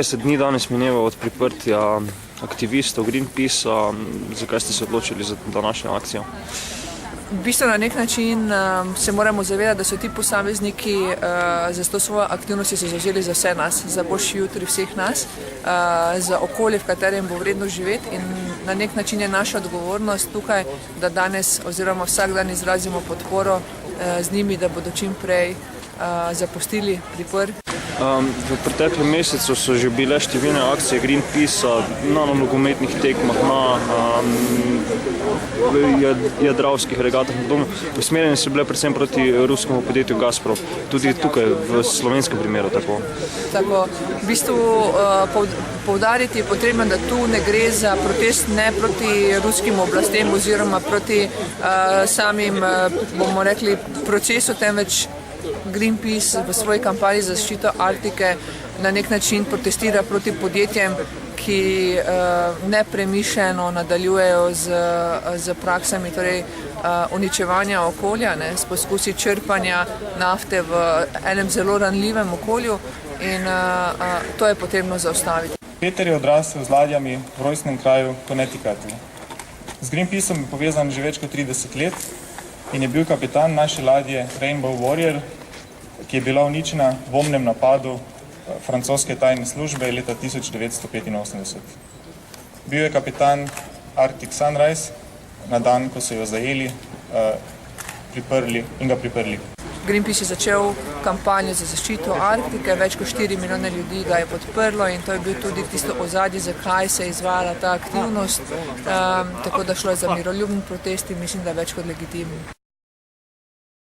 30 dni danes mineva od priprtja aktivistov Greenpeacea. Zakaj ste se odločili za današnjo akcijo? V bistvu na nek način se moramo zavedati, da so ti posamezniki za to svojo aktivnosti se zavzeli za vse nas, za boljši jutri vseh nas, za okolje, v katerem bo vredno živeti, in na nek način je naša odgovornost tukaj, da danes oziroma vsak dan izrazimo podporo z njimi, da bodo čim prej zapustili pripor. V preteklem mesecu so že bile številne akcije Greenpeacea na nogometnih tekmah, na jadravskih regatah in podobno. Usmerjene so bile predvsem proti ruskemu podjetju Gazprom, tudi tukaj v slovenskem primeru tako. Tako, v bistvu poudariti je potrebno, da tu ne gre za protest ne proti ruskim oblastem oziroma proti samim, bomo rekli, procesu, temveč Greenpeace v svoji kampanji za zaščito Arktike na nek način protestira proti podjetjem, ki nepremišljeno nadaljujejo z praksami, torej uničevanja okolja, s poskusi črpanja nafte v enem zelo ranljivem okolju, in to je potrebno zaustaviti. Peter je odrasel z ladjami v rojstnem kraju Connecticutu. Z Greenpeaceom je povezan že več kot 30 let in je bil kapitan naše ladje Rainbow Warrior, ki je bila uničena v bombnem napadu francoske tajne službe leta 1985. Bil je kapitan Arctic Sunrise na dan, ko so jo zajeli, priprli in ga priprli. Greenpeace je začel kampanjo za zaščito Arktike, več kot 4 milijone ljudi ga je podprlo in to je bil tudi tisto ozadje, zakaj se je izvajala ta aktivnost, tako da šlo je za miroljubni protest in mislim, da je več kot legitimni.